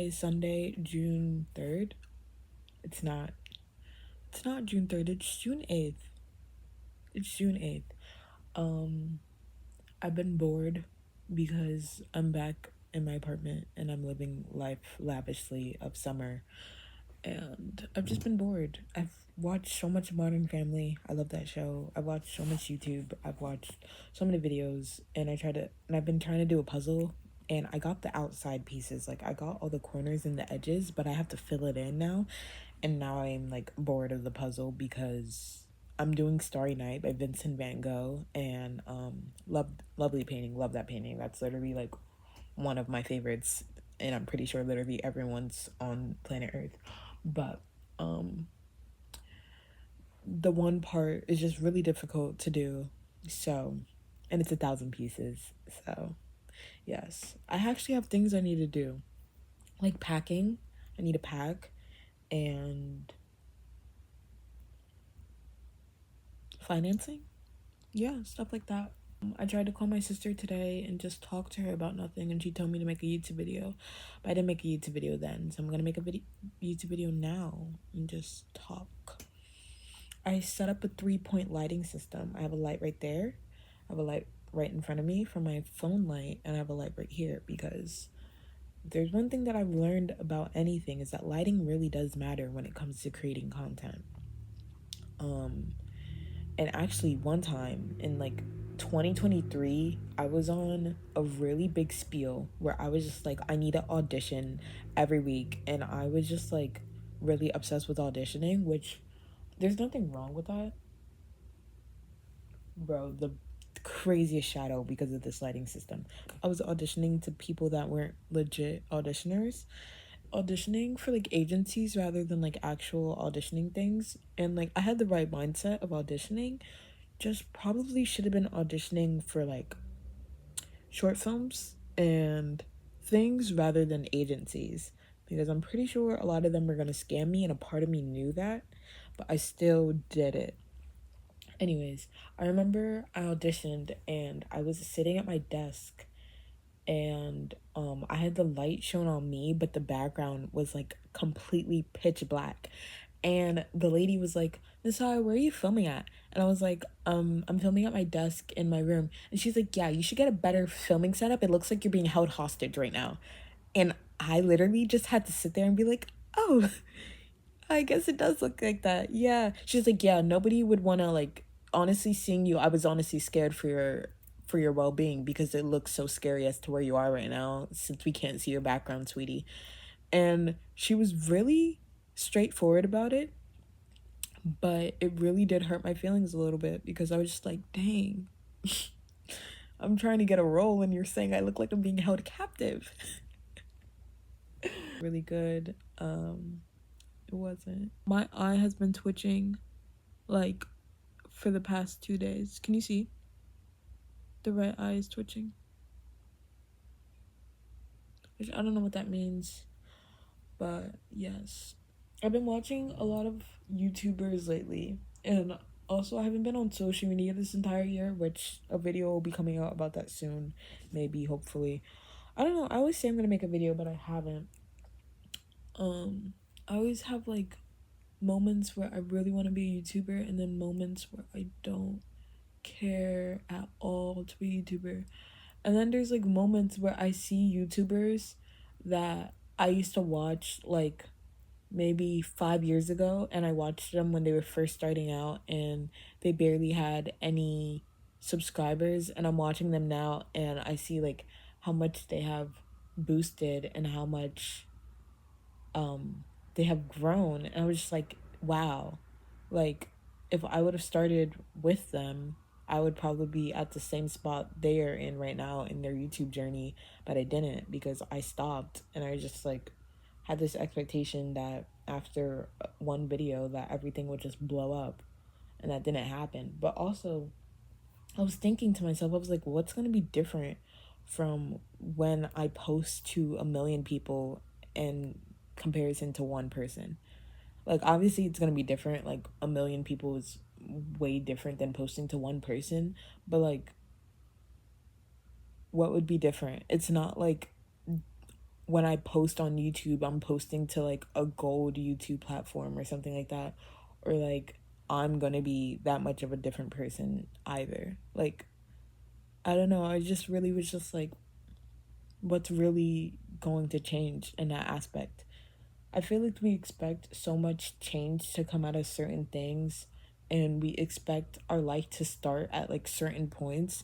Today is Sunday, June 3rd. It's not. It's not June 3rd. It's June 8th. It's June 8th. Um, I've been bored because I'm back in my apartment and I'm living life lavishly of summer. And I've just been bored. I've watched so much Modern Family. I love that show. I've watched so much YouTube. I've watched so many videos, and I've been trying to do a puzzle, and I got the outside pieces. Like I got all the corners and the edges, but I have to fill it in now. And now I'm like bored of the puzzle because I'm doing Starry Night by Vincent Van Gogh, and lovely painting. Love that painting. That's literally like one of my favorites, and I'm pretty sure literally everyone's on planet Earth. But um the one part is just really difficult to do. So, and it's 1,000 pieces. So, yes. I actually have things I need to do. Like packing. I need to pack and financing. Yeah, stuff like that. I tried to call my sister today and just talk to her about nothing, and she told me to make a YouTube video, but I didn't make a YouTube video then, so I'm gonna make a YouTube video now and just talk. I set up a 3-point lighting system. I have a light right there, I have a light right in front of me for my phone light, and I have a light right here because there's one thing that I've learned about anything is that lighting really does matter when it comes to creating content. And actually, one time in like 2023, I was on a really big spiel where I was just like, I need to audition every week. And I was just like really obsessed with auditioning, which there's nothing wrong with that. Bro, the craziest shadow because of this lighting system. I was auditioning to people that weren't legit auditioners, auditioning for like agencies rather than like actual auditioning things. And like I had the right mindset of auditioning, just probably should have been auditioning for like short films and things rather than agencies, because I'm pretty sure a lot of them were going to scam me, and a part of me knew that, but I still did it. Anyways, I remember I auditioned and I was sitting at my desk, and I had the light shown on me, but the background was like completely pitch black. And the lady was like, Nasiah, where are you filming at? And I was like, I'm filming at my desk in my room. And she's like, yeah, you should get a better filming setup. It looks like you're being held hostage right now. And I literally just had to sit there and be like, oh, I guess it does look like that. Yeah. She's like, yeah, nobody would want to like honestly seeing you. I was honestly scared for your well-being because it looks so scary as to where you are right now since we can't see your background, sweetie. And she was really straightforward about it, but it really did hurt my feelings a little bit because I was just like, dang, I'm trying to get a role and you're saying I look like I'm being held captive. Really good. It wasn't. My eye has been twitching like for the past 2 days. Can you see? The right eye is twitching. Which I don't know what that means, but yes. I've been watching a lot of YouTubers lately, and also I haven't been on social media this entire year, which a video will be coming out about that soon, maybe, hopefully. I don't know, I always say I'm gonna make a video, but I haven't. I always have like moments where I really want to be a YouTuber, and then moments where I don't care at all to be a YouTuber. And then there's like moments where I see YouTubers that I used to watch like maybe 5 years ago, and I watched them when they were first starting out and they barely had any subscribers, and I'm watching them now and I see like how much they have boosted and how much they have grown, and I was just like, wow. Like if I would have started with them, I would probably be at the same spot they are in right now in their YouTube journey, but I didn't because I stopped, and I just like had this expectation that after one video that everything would just blow up, and that didn't happen. But also I was thinking to myself, I was like, what's going to be different from when I post to a million people in comparison to one person? Like, obviously, it's going to be different. Like, a million people is way different than posting to one person. But, like, what would be different? It's not like when I post on YouTube, I'm posting to like a gold YouTube platform or something like that, or like I'm gonna be that much of a different person either. Like, I don't know. I just really was just like, what's really going to change in that aspect? I feel like we expect so much change to come out of certain things, and we expect our life to start at like certain points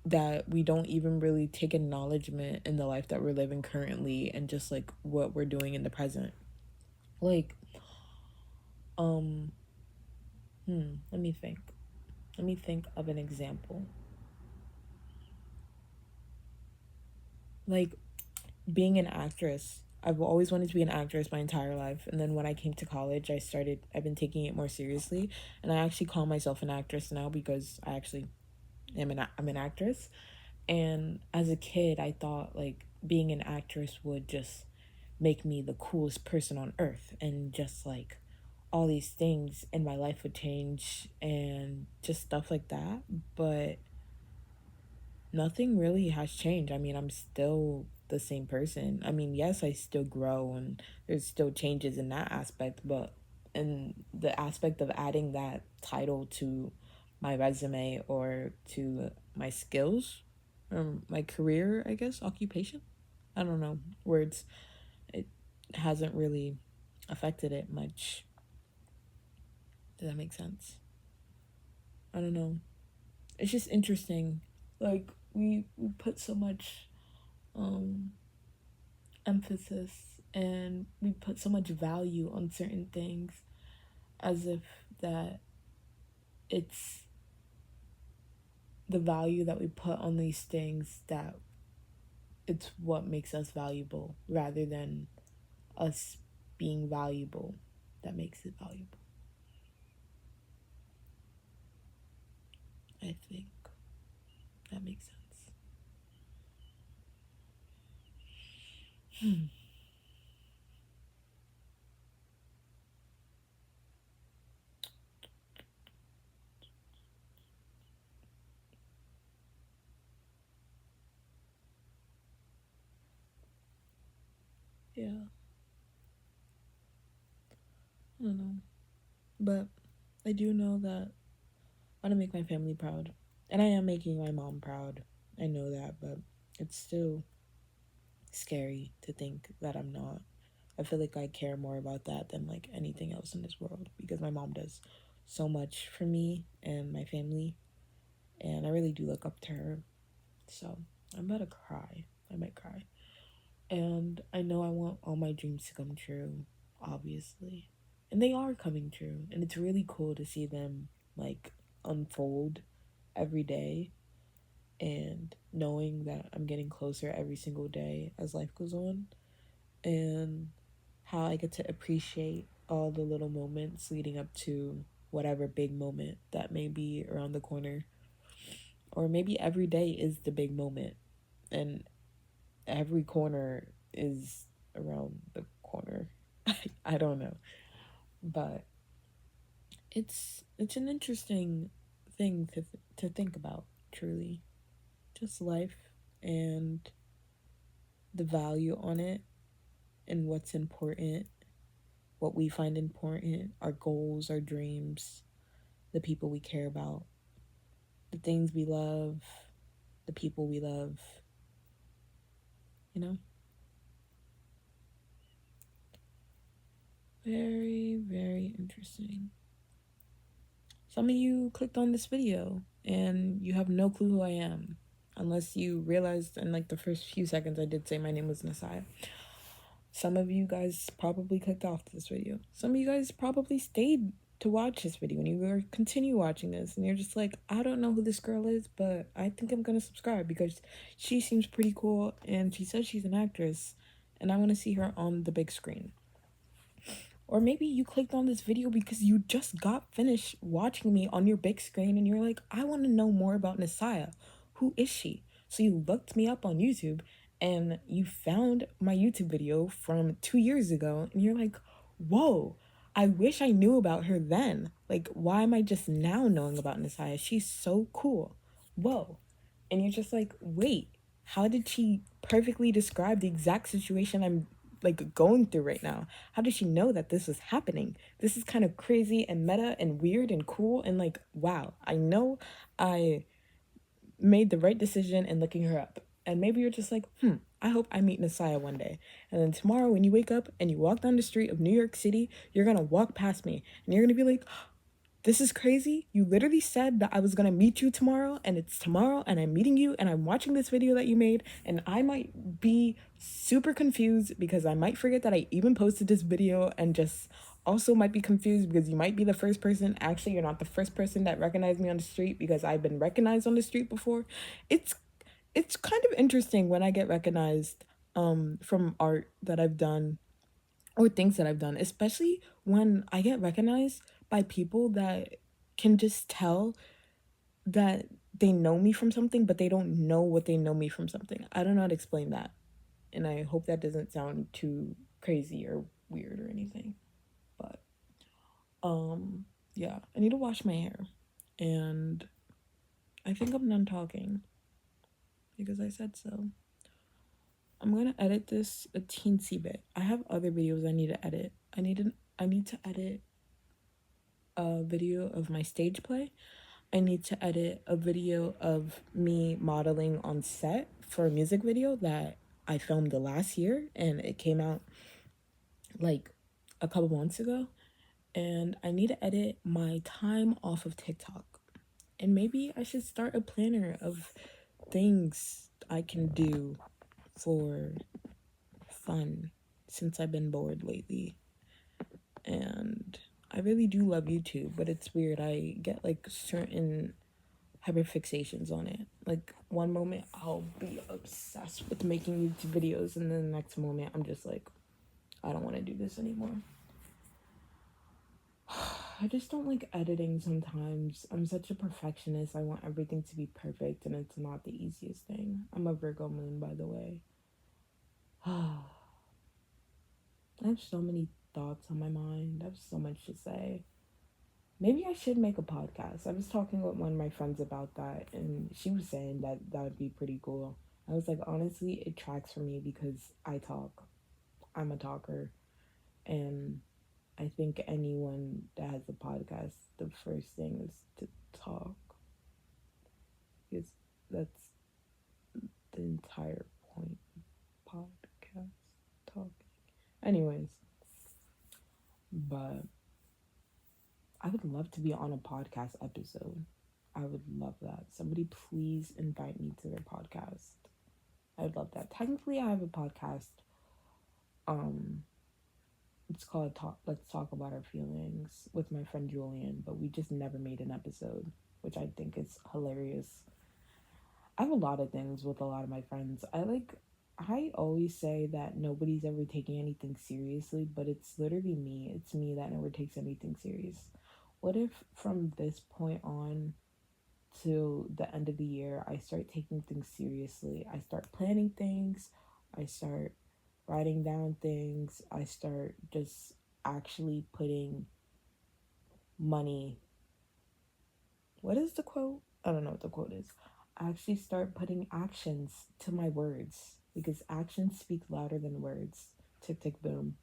that we don't even really take acknowledgement in the life that we're living currently and just like what we're doing in the present. Like, um, let me think. Let me think of an example. Like being an actress. I've always wanted to be an actress my entire life. And then when I came to college, I've been taking it more seriously. And I actually call myself an actress now because I'm an actress. And as a kid, I thought like being an actress would just make me the coolest person on earth, and just like all these things in my life would change and just stuff like that. But nothing really has changed. I mean, I'm still the same person. I mean, yes, I still grow and there's still changes in that aspect, but in the aspect of adding that title to my resume or to my skills or my career, I guess, occupation, I don't know, words, it hasn't really affected it much. Does that make sense? I don't know. It's just interesting. Like we put so much um emphasis and we put so much value on certain things as if that it's the value that we put on these things that it's what makes us valuable rather than us being valuable that makes it valuable. I think that makes sense. Yeah, I don't know. But I do know that I want to make my family proud. And I am making my mom proud. I know that, but it's still scary to think that I'm not. I feel like I care more about that than like anything else in this world because my mom does so much for me and my family, and I really do look up to her. So I'm about to cry. I might cry. And I know I want all my dreams to come true, obviously. And they are coming true. And it's really cool to see them like unfold every day, and knowing that I'm getting closer every single day as life goes on, and how I get to appreciate all the little moments leading up to whatever big moment that may be around the corner. Or maybe every day is the big moment and every corner is around the corner. I don't know. But it's an interesting thing to think about, truly. Just life and the value on it and what's important, what we find important, our goals, our dreams, the people we care about, the things we love, the people we love, you know? Very, very interesting. Some of you clicked on this video and you have no clue who I am. Unless you realized in like the first few seconds I did say my name was Nasiah. Some of you guys probably clicked off this video. Some of you guys probably stayed to watch this video and you were continue watching this and you're just like, I don't know who this girl is, but I think I'm gonna subscribe because she seems pretty cool and she says she's an actress and I want to see her on the big screen. Or maybe you clicked on this video because you just got finished watching me on your big screen and you're like, I want to know more about Nasiah. Who is she? So you looked me up on YouTube and you found my YouTube video from 2 years ago and you're like, whoa, I wish I knew about her then. Like, why am I just now knowing about Nasiah? She's so cool. Whoa. And you're just like, wait, how did she perfectly describe the exact situation I'm like going through right now? How did she know that this was happening? This is kind of crazy and meta and weird and cool and like, wow, I know I made the right decision in looking her up. And maybe you're just like, I hope I meet Nasiah one day. And then tomorrow, when you wake up and you walk down the street of New York City, you're gonna walk past me and you're gonna be like, this is crazy. You literally said that I was gonna meet you tomorrow, and it's tomorrow, and I'm meeting you, and I'm watching this video that you made, and I might be super confused because I might forget that I even posted this video, and just also might be confused because you might be the first person. Actually, you're not the first person that recognized me on the street because I've been recognized on the street before. It's it's kind of interesting when I get recognized from art that I've done or things that I've done, especially when I get recognized by people that can just tell that they know me from something, but they don't know what they know me from something. I don't know how to explain that. And I hope that doesn't sound too crazy or weird or anything. But yeah, I need to wash my hair. And I think I'm done talking because I said so. I'm gonna edit this a teensy bit. I have other videos I need to edit. I need to edit a video of my stage play. I need to edit a video of me modeling on set for a music video that I filmed the last year and it came out like a couple months ago. And I need to edit my time off of TikTok. And maybe I should start a planner of things I can do for fun since I've been bored lately. And I really do love YouTube, but it's weird. I get like certain hyperfixations on it. Like one moment I'll be obsessed with making YouTube videos, and then the next moment I'm just like, I don't want to do this anymore. I just don't like editing sometimes. I'm such a perfectionist. I want everything to be perfect, and it's not the easiest thing. I'm a Virgo moon, by the way. I have so many thoughts on my mind. I have so much to say. Maybe I should make a podcast. I was talking with one of my friends about that, and she was saying that that would be pretty cool. I was like, honestly, it tracks for me because I talk. I'm a talker. And I think anyone that has a podcast, the first thing is to talk. Because that's the entire point of podcast talking. Anyways, but I would love to be on a podcast episode. I would love that. Somebody please invite me to their podcast. I would love that. Technically, I have a podcast. Um, it's called Talk. Let's Talk About Our Feelings with my friend Julian, but we just never made an episode, which I think is hilarious. I have a lot of things with a lot of my friends. I always say that nobody's ever taking anything seriously, but it's literally me. It's me that never takes anything serious. What if from this point on to the end of the year, I start taking things seriously? I start planning things, I start writing down things, I start just actually putting money. What is the quote? I don't know what the quote is. I actually start putting actions to my words because actions speak louder than words. Tick, tick, boom.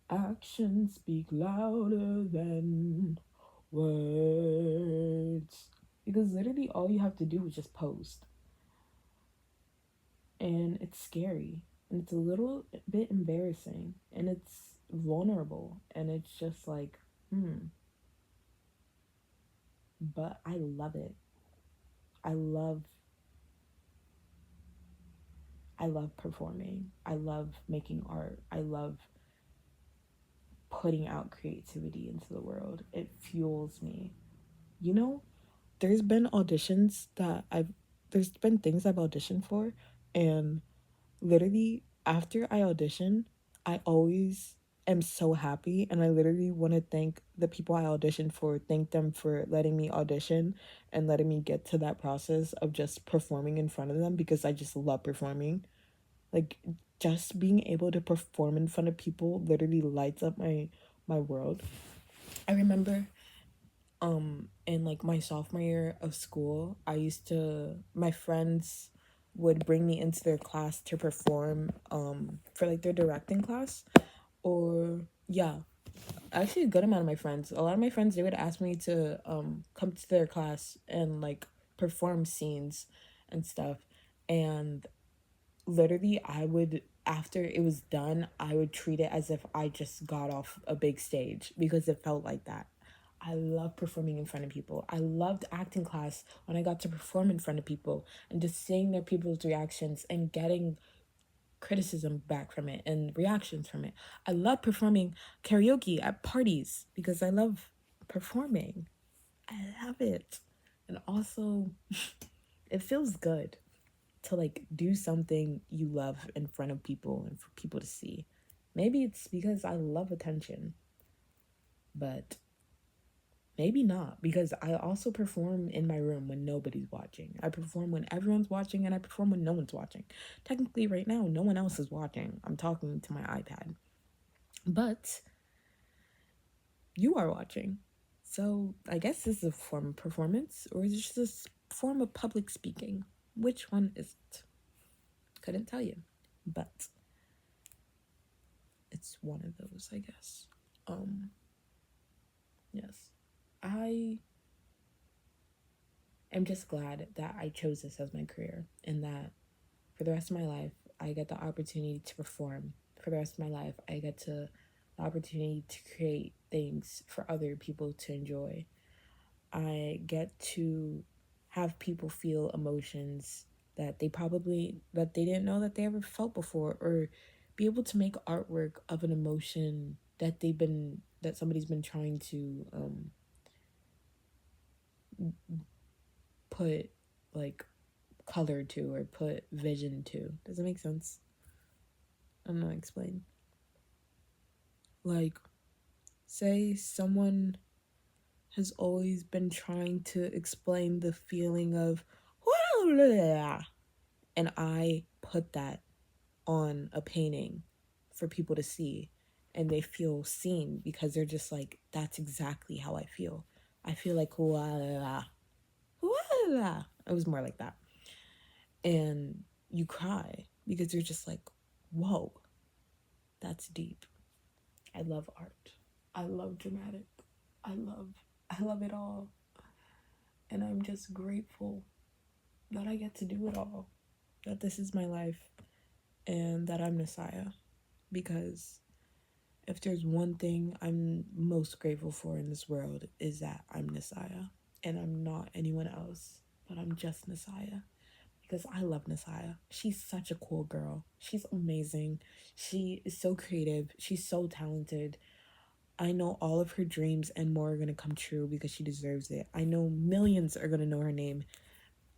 Actions speak louder than words. Because literally all you have to do is just post. And it's scary. And it's a little bit embarrassing. And it's vulnerable. And it's just like, But I love it. I love I love performing. I love making art. I love putting out creativity into the world. It fuels me. You know, there's been auditions that there's been things I've auditioned for, and literally after I audition, I always am so happy, and I literally want to thank the people I auditioned for, thank them for letting me audition and letting me get to that process of just performing in front of them because I just love performing. Like just being able to perform in front of people literally lights up my world. I remember in like my sophomore year of school, I used to my friends would bring me into their class to perform for like their directing class. Or yeah, actually a good amount of my friends, a lot of my friends, they would ask me to come to their class and like perform scenes and stuff. And literally I would, after it was done, I would treat it as if I just got off a big stage because it felt like that. I love performing in front of people. I loved acting class when I got to perform in front of people and just seeing their people's reactions and getting criticism back from it and reactions from it. I love performing karaoke at parties because I love performing. I love it. And also, it feels good to like do something you love in front of people and for people to see. Maybe it's because I love attention, but maybe not, because I also perform in my room when nobody's watching. I perform when everyone's watching and I perform when no one's watching. Technically, right now, no one else is watching. I'm talking to my iPad. But you are watching. So I guess this is a form of performance, or is it just a form of public speaking? Which one is it? Couldn't tell you. But it's one of those, I guess. Yes. I am just glad that I chose this as my career and that for the rest of my life I get the opportunity to perform. For the rest of my life I get the opportunity to create things for other people to enjoy. I get to have people feel emotions that they didn't know that they ever felt before, or be able to make artwork of an emotion that somebody's been trying to put like color to or put vision to. Does it make sense? I don't know how to explain. Like, say someone has always been trying to explain the feeling of and I put that on a painting for people to see, and they feel seen because they're just like, that's exactly how I feel. I feel like it was more like that. And you cry because you're just like, whoa, that's deep. I love art. I love dramatic. I love it all. And I'm just grateful that I get to do it all. That this is my life and that I'm Nasiah. Because if there's one thing I'm most grateful for in this world, is that I'm Nasiah. And I'm not anyone else, but I'm just Nasiah. Because I love Nasiah. She's such a cool girl. She's amazing. She is so creative. She's so talented. I know all of her dreams and more are going to come true because she deserves it. I know millions are going to know her name.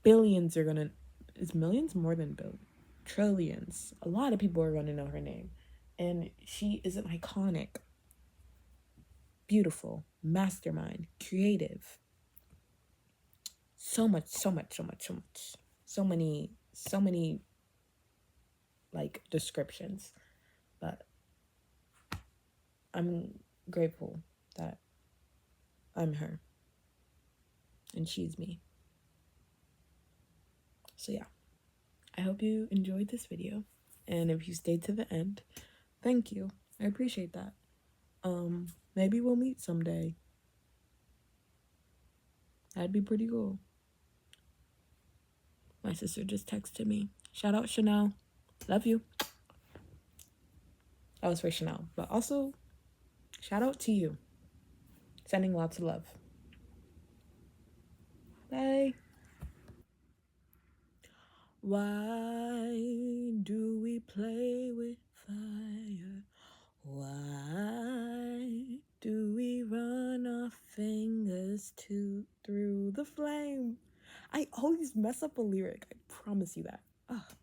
Billions are going to... Is millions more than billions? Trillions. A lot of people are going to know her name. And she is an iconic, beautiful, mastermind, creative. So much, so much, so much, so much. So many like descriptions. But I'm grateful that I'm her and she's me. So yeah, I hope you enjoyed this video, and if you stayed to the end, thank you. I appreciate that. Maybe we'll meet someday. That'd be pretty cool. My sister just texted me. Shout out Chanel. Love you. That was for Chanel, but also shout out to you. Sending lots of love. Bye. Why do we play with fire? Why do we run our fingers through the flame? I always mess up a lyric. I promise you that. Ugh.